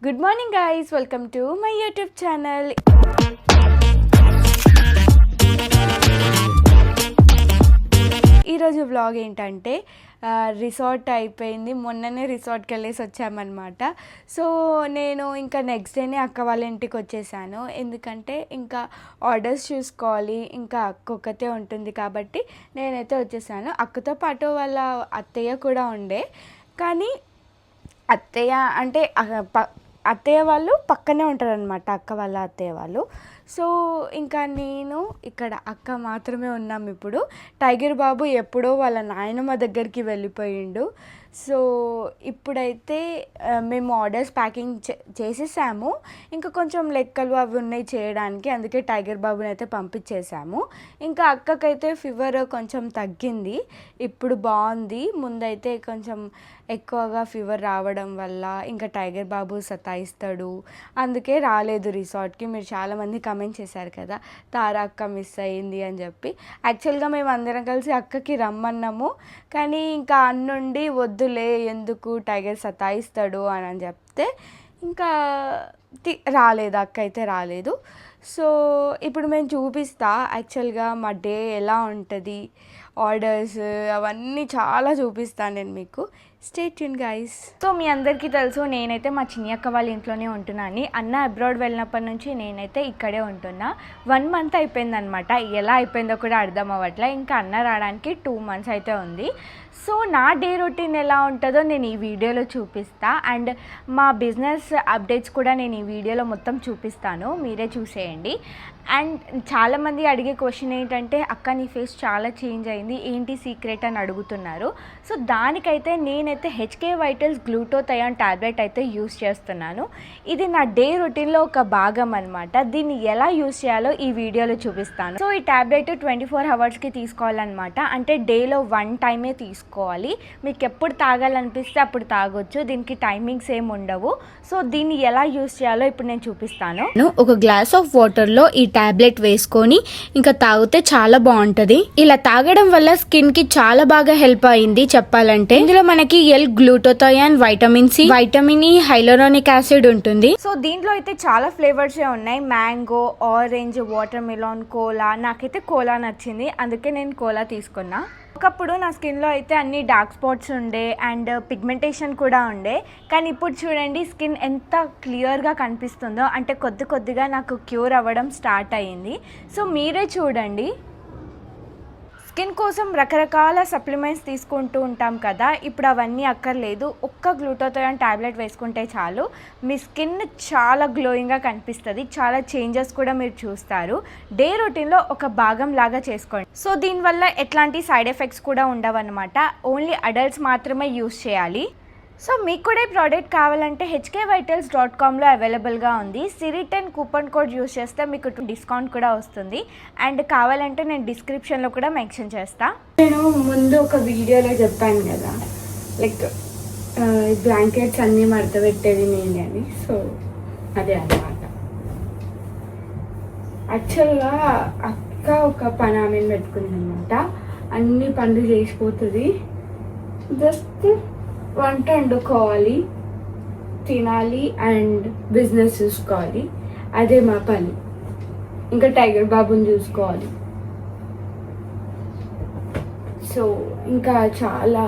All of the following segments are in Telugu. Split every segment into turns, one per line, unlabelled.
Good morning guys, welcome to my YouTube channel. ఈరోజు వ్లాగ్ ఏంటంటే రిసార్ట్ అయిపోయింది. మొన్ననే రిసార్ట్కి వెళ్ళేసి వచ్చామన్నమాట. సో నేను ఇంకా నెక్స్ట్ డేనే అక్క వాళ్ళ ఇంటికి వచ్చేసాను. ఎందుకంటే ఇంకా ఆర్డర్స్ చూసుకోవాలి, ఇంకా అక్క ఒక్కతే ఉంటుంది కాబట్టి నేనైతే వచ్చేసాను. అక్కతో పాటు వాళ్ళ అత్తయ్య కూడా ఉండే, కానీ అత్తయ్య అంటే అత్తయ్య వాళ్ళు పక్కనే ఉంటారనమాట, అక్క వాళ్ళ అత్తయ్య వాళ్ళు. సో ఇంకా నేను ఇక్కడ అక్క మాత్రమే ఉన్నాం. ఇప్పుడు టైగర్ బాబు ఎప్పుడో వాళ్ళ నాయనమ్మ దగ్గరికి వెళ్ళిపోయిండు. సో ఇప్పుడైతే మేము ఆర్డర్స్ ప్యాకింగ్ చేసేసాము. ఇంకా కొంచెం లెక్కలు అవి ఉన్నాయి చేయడానికి, అందుకే టైగర్ బాబుని అయితే పంపించేసాము. ఇంకా అక్కకైతే ఫీవర్ కొంచెం తగ్గింది, ఇప్పుడు బాగుంది. ముందైతే కొంచెం ఎక్కువగా ఫీవర్ రావడం వల్ల ఇంకా టైగర్ బాబు సతాయిస్తాడు, అందుకే రాలేదు రిసార్ట్కి. మీరు చాలామంది కమెంట్ చేశారు కదా తారా అక్క మిస్ అయ్యింది అని చెప్పి. యాక్చువల్గా మేము అందరం కలిసి అక్కకి రమ్మన్నాము, కానీ ఇంకా అన్నుండి వద్దులే ఎందుకు టైగర్ సతాయిస్తాడు అని చెప్తే ఇంకా రాలేదు, అక్క అయితే రాలేదు. సో ఇప్పుడు మేము చూపిస్తా యాక్చువల్గా మా డే ఎలా ఉంటుంది, ఆర్డర్స్ అవన్నీ చాలా చూపిస్తాను నేను మీకు. Stay tune guys. సో మీ అందరికీ తెలుసు నేనైతే మా చిన్ని అక్క వాళ్ళ ఇంట్లోనే ఉంటున్నాను. అన్న అబ్రాడ్ వెళ్ళినప్పటి నుంచి నేనైతే ఇక్కడే ఉంటున్నా. 1 month అయిపోయిందనమాట. ఎలా అయిపోయిందో కూడా అర్థం అవ్వట్లే. ఇంకా అన్న రావడానికి 2 months అయితే ఉంది. సో నా డే రొటీన్ ఎలా ఉంటుందో నేను ఈ వీడియోలో చూపిస్తా, అండ్ మా బిజినెస్ అప్డేట్స్ కూడా నేను ఈ వీడియోలో మొత్తం చూపిస్తాను, మీరే చూసేయండి. అండ్ చాలామంది అడిగే క్వశ్చన్ ఏంటంటే అక్క నీ ఫేస్ చాలా చేంజ్ అయింది, ఏంటి సీక్రెట్ అని అడుగుతున్నారు. సో దానికైతే నేనైతే హెచ్కే వైటల్స్ గ్లూటోథయాన్ ట్యాబ్లెట్ అయితే యూస్ చేస్తున్నాను. ఇది నా డే రొటీన్లో ఒక భాగం అనమాట. దీన్ని ఎలా యూస్ చేయాలో ఈ వీడియోలో చూపిస్తాను. సో ఈ ట్యాబ్లెట్ 24 hours తీసుకోవాలన్నమాట. అంటే డేలో 1 time తీసుకోవాలి. మీకు ఎప్పుడు తాగాలనిపిస్తే అప్పుడు తాగొచ్చు, దీనికి టైమింగ్స్ ఏమి ఉండవు. సో దీన్ని ఎలా యూస్ చేయాలో ఇప్పుడు నేను చూపిస్తాను.
ఒక గ్లాస్ ఆఫ్ వాటర్లో ఈ టాబ్లెట్ వేసుకొని ఇంకా తాగితే చాలా బాగుంటది. ఇలా తాగడం వల్ల స్కిన్ కి చాలా బాగా హెల్ప్ అయింది చెప్పాలంటే. ఇందులో మనకి glutathione, vitamin C, vitamin E, hyaluronic acid ఉంటుంది.
సో దీంట్లో అయితే చాలా ఫ్లేవర్స్ ఉన్నాయి, mango, orange, watermelon, cola. నాకైతే కోలా నచ్చింది, అందుకే నేను కోలా తీసుకున్నా. ఒకప్పుడు నా స్కిన్లో అయితే అన్ని డార్క్ స్పాట్స్ ఉండే అండ్ పిగ్మెంటేషన్ కూడా ఉండే, కానీ ఇప్పుడు చూడండి స్కిన్ ఎంత క్లియర్గా కనిపిస్తుందో. అంటే కొద్ది కొద్దిగా నాకు క్యూర్ అవ్వడం స్టార్ట్ అయ్యింది. సో మీరే చూడండి. స్కిన్ కోసం రకరకాల సప్లిమెంట్స్ తీసుకుంటూ ఉంటాం కదా, ఇప్పుడు అవన్నీ అక్కర్లేదు. ఒక్క గ్లూటోథయాన్ ట్యాబ్లెట్ వేసుకుంటే చాలు, మీ స్కిన్ చాలా గ్లోయింగ్గా కనిపిస్తుంది. చాలా చేంజెస్ కూడా మీరు చూస్తారు. డే రొటీన్లో ఒక భాగం లాగా చేసుకోండి. సో దీనివల్ల ఎట్లాంటి సైడ్ ఎఫెక్ట్స్ కూడా ఉండవన్నమాట. ఓన్లీ అడల్ట్స్ మాత్రమే యూస్ చేయాలి. సో మీకు కూడా ఈ ప్రోడక్ట్ కావాలంటే hkvitals.comలో అవైలబుల్గా ఉంది. సిరి10 కూపన్ కోడ్ యూస్ చేస్తే మీకు డిస్కౌంట్ కూడా వస్తుంది. అండ్ కావాలంటే నేను డిస్క్రిప్షన్లో కూడా మెన్షన్ చేస్తాను.
నేను ముందు ఒక వీడియోలో చెప్పాను కదా లైక్ బ్లాంకెట్స్ అన్నీ మడత పెట్టేది నేనే అని. సో అదే అన్నమాట. యాక్చువల్గా అక్క ఒక పని ఆమెను పెట్టుకుంది అనమాట. అన్ని పనులు చేసిపోతుంది, జస్ట్ వంట వండుకోవాలి, తినాలి అండ్ బిజినెస్ చూసుకోవాలి. అదే మా పని. ఇంకా టైగర్ బాబుని చూసుకోవాలి. సో ఇంకా చాలా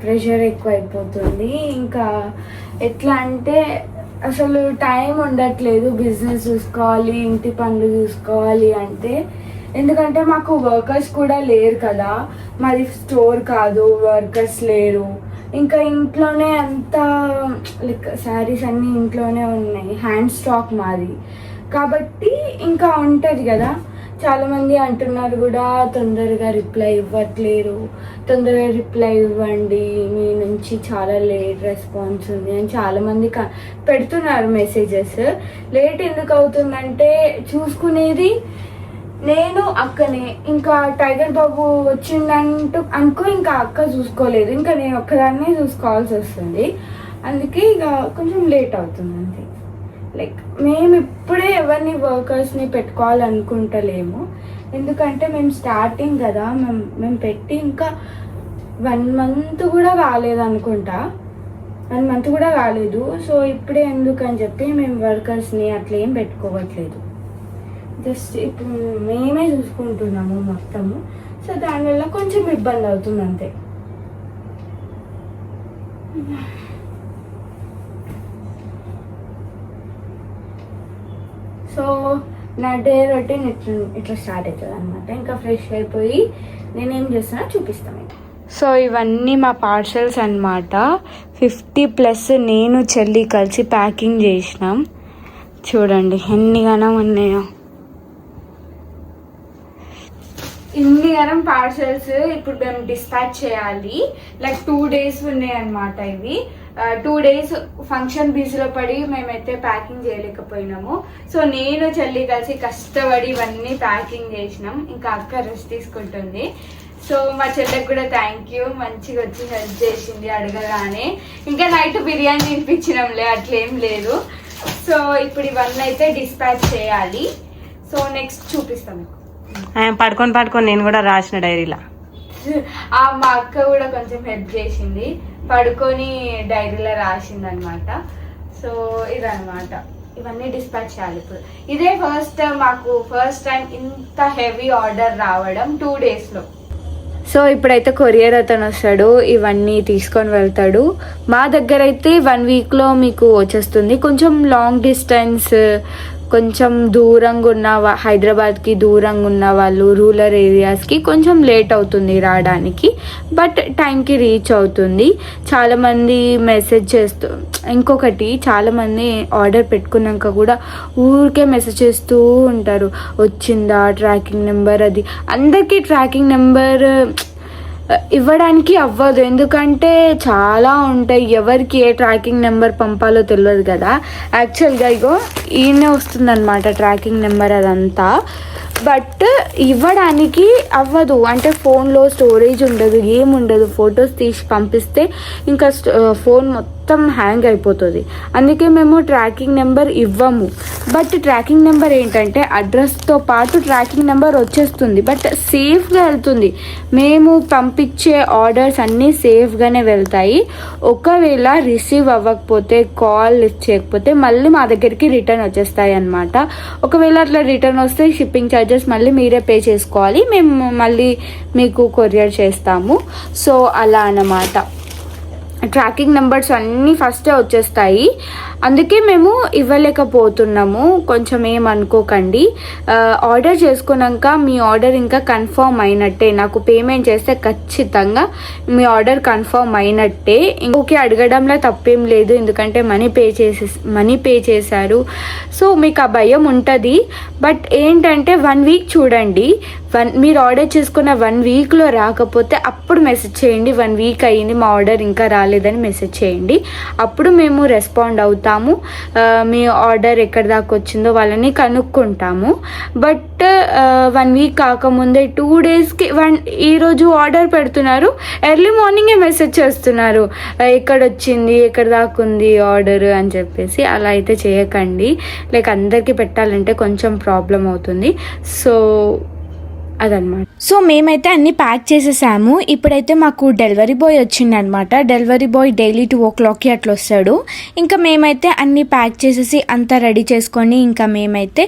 ప్రెషర్ ఎక్కువైపోతుంది. ఇంకా ఎట్లా అంటే అసలు టైం ఉండట్లేదు బిజినెస్ చూసుకోవాలి, ఇంటి పనులు చూసుకోవాలి అంటే. ఎందుకంటే మాకు వర్కర్స్ కూడా లేరు కదా, మాది స్టోర్ కాదు, వర్కర్స్ లేరు. ఇంకా ఇంట్లోనే అంతా లైక్ శారీస్ అన్నీ ఇంట్లోనే ఉన్నాయి, హ్యాండ్ స్టాక్ మాది కాబట్టి ఇంకా ఉంటుంది కదా. చాలామంది అంటున్నారు కూడా తొందరగా రిప్లై ఇవ్వట్లేరు, తొందరగా రిప్లై ఇవ్వండి, మీ నుంచి చాలా లేట్ రెస్పాన్స్ ఉంది అని చాలామంది పెడుతున్నారు మెసేజెస్. లేట్ ఎందుకు అవుతుందంటే చూసుకునేది నేను అక్కనే. ఇంకా టైగర్ బాబు వచ్చిందంటూ అనుకో, ఇంకా అక్క చూసుకోలేదు, ఇంకా నేను ఒక్కదాన్నే చూసుకోవాల్సి వస్తుంది. అందుకే ఇక కొంచెం లేట్ అవుతుంది అంతే. లైక్ మేము ఇప్పుడే ఎవరిని వర్కర్స్ని పెట్టుకోవాలనుకుంటలేము, ఎందుకంటే మేము స్టార్టింగ్ కదా. మేము పెట్టి ఇంకా 1 month కూడా కాలేదనుకుంటా. 1 మంత్ కూడా కాలేదు. సో ఇప్పుడే ఎందుకని చెప్పి మేము వర్కర్స్ని అట్లా ఏం పెట్టుకోవట్లేదు, జస్ట్ ఇప్పుడు మేమే చూసుకుంటున్నాము మొత్తము. సో దానివల్ల కొంచెం ఇబ్బంది అవుతుంది అంతే. సో నా డే రొటీన్ ఇట్లా స్టార్ట్ అవుతుంది అనమాట. ఇంకా ఫ్రెష్ అయిపోయి నేనేం చేస్తున్నా చూపిస్తాను. సో ఇవన్నీ మా పార్సల్స్ అన్నమాట. 50+ నేను చెల్లి కలిసి ప్యాకింగ్ చేసినాం. చూడండి ఎన్ని గణం ఉన్నాయో, ఇన్ని గణం పార్సల్స్ ఇప్పుడు మేము డిస్పాచ్ చేయాలి. లైక్ 2 days ఉన్నాయి అన్నమాట. ఇవి 2 days ఫంక్షన్ బిజీలో పడి మేమైతే ప్యాకింగ్ చేయలేకపోయినాము. సో నేను చెల్లి కలిసి కష్టపడి ఇవన్నీ ప్యాకింగ్ చేసినాం. ఇంకా అక్క రెస్ట్ తీసుకుంటుంది. సో మా చెల్లెకి కూడా థ్యాంక్ యూ, మంచిగా వచ్చి హెల్ప్ చేసింది అడగగానే. ఇంకా నైట్ బిర్యానీ తినిపించినాంలే, అట్లేం లేదు. సో ఇప్పుడు ఇవన్నీ అయితే డిస్పాచ్ చేయాలి. సో నెక్స్ట్ చూపిస్తాం మీకు.
పడుకొని నేను కూడా రాసిన డైరీలా.
మా అక్క కూడా కొంచెం హెల్ప్ చేసింది, పడుకొని డైరీలో రాసింది అనమాట. సో ఇదనమాట, ఇవన్నీ డిస్పాచ్ చేయాలి ఇప్పుడు. ఇదే ఫస్ట్ టైం ఇంత హెవీ ఆర్డర్ రావడం 2 daysలో. సో ఇప్పుడైతే కొరియర్ అతను వస్తాడు, ఇవన్నీ తీసుకొని వెళ్తాడు. మా దగ్గర అయితే 1 weekలో మీకు వచ్చేస్తుంది. కొంచెం లాంగ్ డిస్టెన్స్, కొంచెం దూరంగా ఉన్న హైదరాబాద్కి దూరంగా ఉన్న వాళ్ళు, రూరల్ ఏరియాస్కి కొంచెం లేట్ అవుతుంది రావడానికి, బట్ టైంకి రీచ్ అవుతుంది. చాలామంది మెసేజ్ చేస్తూ, ఇంకొకటి చాలామంది ఆర్డర్ పెట్టుకున్నాక కూడా ఊరికే మెసేజ్ చేస్తూ ఉంటారు, వచ్చిందా ట్రాకింగ్ నెంబర్. అది అందరికీ ట్రాకింగ్ నెంబర్ ఇవ్వడానికి అవ్వదు, ఎందుకంటే చాలా ఉంటాయి, ఎవరికి ఏ ట్రాకింగ్ నెంబర్ పంపాలో తెలియదు కదా. యాక్చువల్గా ఇగో ఈయనే వస్తుందన్నమాట ట్రాకింగ్ నెంబర్ అదంతా, బట్ ఇవ్వడానికి అవ్వదు. అంటే ఫోన్లో స్టోరేజ్ ఉండదు, ఏముండదు. ఫొటోస్ తీసి పంపిస్తే ఇంకా ఫోన్ మొత్తం హ్యాంగ్ అయిపోతుంది. అందుకే మేము ట్రాకింగ్ నెంబర్ ఇవ్వము. బట్ ట్రాకింగ్ నెంబర్ ఏంటంటే అడ్రస్తో పాటు ట్రాకింగ్ నెంబర్ వచ్చేస్తుంది, బట్ సేఫ్గా వెళ్తుంది. మేము పంపించే ఆర్డర్స్ అన్నీ సేఫ్గానే వెళ్తాయి. ఒకవేళ రిసీవ్ అవ్వకపోతే, కాల్ లిఫ్ట్ చేయకపోతే మళ్ళీ మా దగ్గరికి రిటర్న్ వచ్చేస్తాయి అన్నమాట. ఒకవేళ అట్లా రిటర్న్ వస్తే షిప్పింగ్ ఛార్జెస్ మళ్ళీ మీరే పే చేసుకోవాలి, మేము మళ్ళీ మీకు కొరియర్ చేస్తాము. సో అలా అన్నమాట. ట్రాకింగ్ నెంబర్స్ అన్నీ ఫస్టే వచ్చేస్తాయి, అందుకే మేము ఇవ్వలేకపోతున్నాము. కొంచెం ఏమనుకోకండి. ఆర్డర్ చేసుకున్నాక మీ ఆర్డర్ ఇంకా కన్ఫర్మ్ అయినట్టే. నాకు పేమెంట్ చేస్తే ఖచ్చితంగా మీ ఆర్డర్ కన్ఫర్మ్ అయినట్టే. ఇంకొక అడగడంలో తప్పేం లేదు, ఎందుకంటే మనీ పే చేశారు. సో మీకు ఆ భయం ఉంటుంది. బట్ ఏంటంటే 1 week చూడండి. మీరు ఆర్డర్ చేసుకున్న 1 weekలో రాకపోతే అప్పుడు మెసేజ్ చేయండి, 1 week అయ్యింది మా ఆర్డర్ ఇంకా రాలేదని మెసేజ్ చేయండి. అప్పుడు మేము రెస్పాండ్ అవుతాము. మీ ఆర్డర్ ఎక్కడి దాకా వచ్చిందో వాళ్ళని కనుక్కుంటాము. బట్ 1 week కాకముందే 2 daysకి ఈరోజు ఆర్డర్ పెడుతున్నారు, ఎర్లీ మార్నింగే మెసేజ్ చేస్తున్నారు ఎక్కడ వచ్చింది, ఎక్కడ దాకా ఉంది ఆర్డర్ అని చెప్పేసి. అలా అయితే చేయకండి. లైక్ అందరికీ పెట్టాలంటే కొంచెం ప్రాబ్లం అవుతుంది. సో అదనమాట.
సో మేమైతే అన్ని ప్యాక్ చేసేసాము. ఇప్పుడైతే మాకు డెలివరీ బాయ్ వచ్చిండనమాట. డెలివరీ బాయ్ డైలీ 2 o'clockకి అట్లా వస్తాడు. ఇంకా మేమైతే అన్ని ప్యాక్ చేసేసి అంతా రెడీ చేసుకొని ఇంకా మేమైతే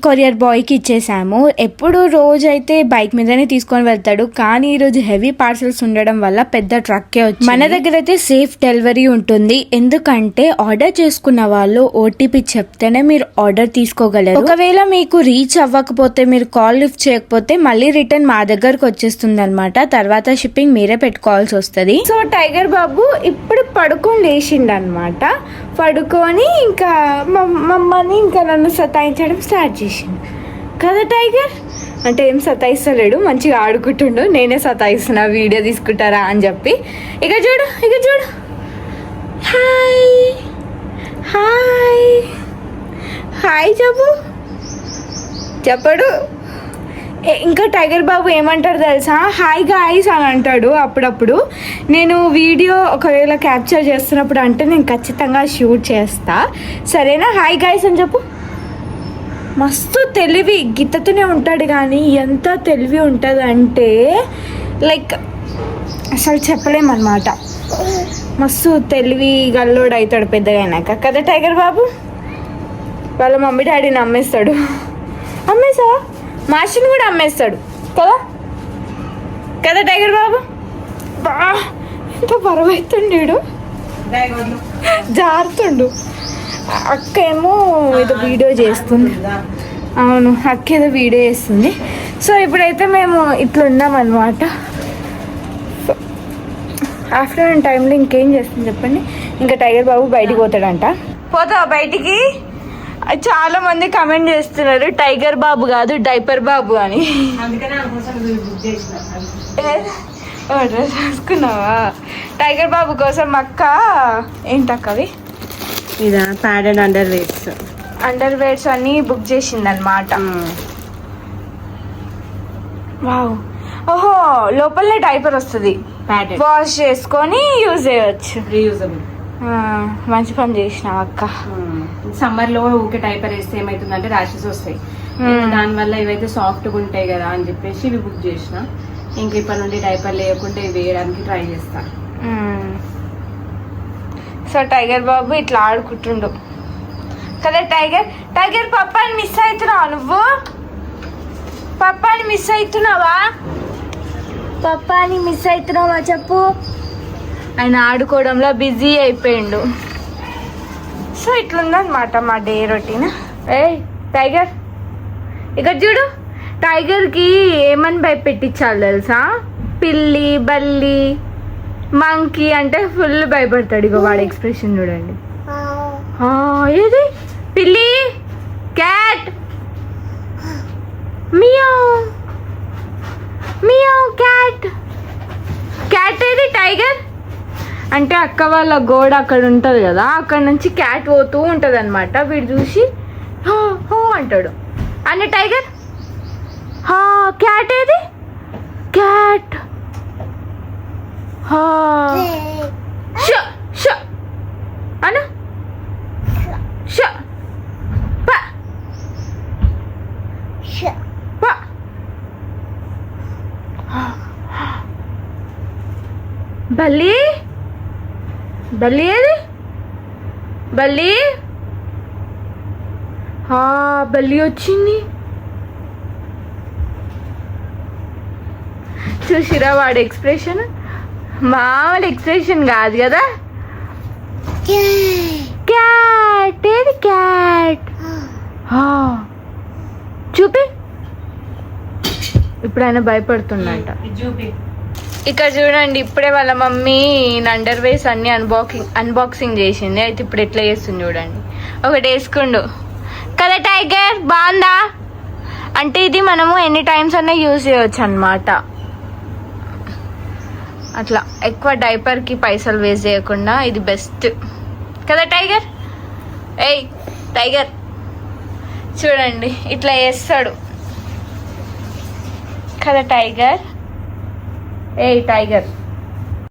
కొరియర్ బాయ్కి ఇచ్చేసాము. ఎప్పుడు రోజైతే బైక్ మీదనే తీసుకొని వెళ్తాడు, కానీ ఈరోజు హెవీ పార్సల్స్ ఉండడం వల్ల పెద్ద ట్రక్కే వచ్చింది. మన దగ్గర అయితే సేఫ్ డెలివరీ ఉంటుంది, ఎందుకంటే ఆర్డర్ చేసుకున్న వాళ్ళు ఓటీపీ చెప్తేనే మీరు ఆర్డర్ తీసుకోగలరు. ఒకవేళ మీకు రీచ్ అవ్వకపోతే, మీరు కాల్ లిఫ్ట్ చేయకపోతే మళ్ళీ రిటర్న్ మా దగ్గరకు వచ్చేస్తుంది అనమాట. తర్వాత షిప్పింగ్ మీరే పెట్టుకోవాల్సి వస్తుంది.
సో టైగర్ బాబు ఇప్పుడు పడుకొని లేచిండు అనమాట. పడుకొని ఇంకా మమ్మల్ని ఇంకా నన్ను సతాయించడం స్టార్ట్ చేసిండు కదా టైగర్. అంటే ఏం సతాయిస్తలేడు, మంచిగా ఆడుకుంటుండు. నేనే సతాయిస్తున్నా, వీడియో తీసుకుంటారా అని చెప్పి. ఇక చూడు హాయ్ హాయ్ హాయ్ చెప్పడు. ఇంకా టైగర్ బాబు ఏమంటాడు తెలుసా, హాయ్ గాయ్స్ అని అంటాడు అప్పుడప్పుడు. నేను వీడియో ఒకవేళ క్యాప్చర్ చేస్తున్నప్పుడు అంటే నేను ఖచ్చితంగా షూట్ చేస్తా, సరేనా? హాయ్ గాయ్స్ అని చెప్పు. మస్తు తెలివి, గిత్తతోనే ఉంటాడు, కానీ ఎంత తెలివి ఉంటుంది అంటే లైక్ అసలు చెప్పలేమన్నమాట. మస్తు తెలివి గల్లోడు అవుతాడు పెద్దగా అయినాక కదా టైగర్ బాబు. వాళ్ళ మమ్మీ డాడీని అమ్మేస్తాడు. అమ్మేసావా? మాషిని కూడా అమ్మేస్తాడు కదా కదా టైగర్ బాబు. బా ఎంత బరువైతుండేడు, జారుతుండు. అక్క ఏమో ఏదో వీడియో చేస్తుంది. అవును, అక్క ఏదో వీడియో చేస్తుంది. సో ఇప్పుడైతే మేము ఇట్లా ఉన్నామన్నమాట. ఆఫ్టర్నూన్ టైంలో ఇంకేం చేస్తుంది చెప్పండి. ఇంకా టైగర్ బాబు బయటికి పోతాడంట. పోతావా బయటికి? చాలా మంది కమెంట్ చేస్తున్నారు టైగర్ బాబు కాదు డైపర్ బాబు అని. రాసుకున్నావా? టైగర్ బాబు కోసం అక్క ఏంటక్కవి
ఇదా ప్యాడ్ అండ్ అండర్ వేర్స్
అన్ని బుక్ చేసింది అనమాట. వావ్, ఓహో లోపలనే డైపర్ వస్తుంది, వాష్ చేసుకొని యూజ్ చేయవచ్చు.
రీయూజబుల్.
మంచి పని చేసినావు అక్క.
సమ్మర్ లో ఊకే డైపర్ వేస్తే ఏమైతుందంటే ర్యాషెస్ వస్తాయి. దానివల్ల ఇవైతే సాఫ్ట్గా ఉంటాయి కదా అని చెప్పేసి ఇవి బుక్ చేసిన. ఇంక ఇప్పటి నుండి డైపర్ లేకుండా ఇవి వేయడానికి ట్రై చేస్తా.
సో టైగర్ బాబు ఇట్లా ఆడుకుంటుండు కదా. టైగర్ పప్పాని మిస్ అవుతున్నావా నువ్వు? పప్పాని మిస్ అవుతున్నావా? పప్పాని మిస్ అవుతున్నావా చెప్పు. ఆయన ఆడుకోవడంలో బిజీ అయిపోయిండు. సో ఇట్లుందనమాట మా డే రొటీన్. ఏయ్ టైగర్, ఇక్కడ చూడు. టైగర్కి ఏమని భయపెట్టించాలి తెలుసా? పిల్లి, బల్లి, మంకీ అంటే ఫుల్ భయపడతాడు. ఇక వాడి ఎక్స్ప్రెషన్ చూడండి. ఏది? పిల్లి, cat, meow meow, cat. Cat ఏది? టైగర్ అంటే అక్క వాళ్ళ గోడ అక్కడ ఉంటుంది కదా, అక్కడ నుంచి క్యాట్ పోతూ ఉంటుంది అనమాట. వీడు చూసి హో హో అంటాడు. అని టైగర్ క్యాట్ ఏది? క్యాట్ అను బల్లి, బల్లి ఏది? బల్లి, బల్లి వచ్చింది. చూసిరా వాడి ఎక్స్ప్రెషన్? మామూలు ఎక్స్ప్రెషన్ కాదు కదా. క్యాట్ ఏది? క్యాట్ చూపి. ఇప్పుడు ఆయన భయపడుతుందంట. ఇక్కడ చూడండి, ఇప్పుడే వాళ్ళ మమ్మీ అండర్ వేర్స్ అన్ని అన్బాక్సింగ్ చేసింది. అయితే ఇప్పుడు ఎట్లా చేస్తుంది చూడండి. ఒకటి వేసుకుండు కదా టైగర్. బాగుందా? అంటే ఇది మనము ఎన్ని టైమ్స్ అన్నా యూజ్ చేయవచ్చు అన్నమాట. అట్లా ఎక్కువ డైపర్కి పైసలు వేస్ట్ చేయకుండా ఇది బెస్ట్ కదా టైగర్. ఏయ్ టైగర్ చూడండి ఇట్లా వేస్తాడు కదా టైగర్. ఏయ్ టైగర్.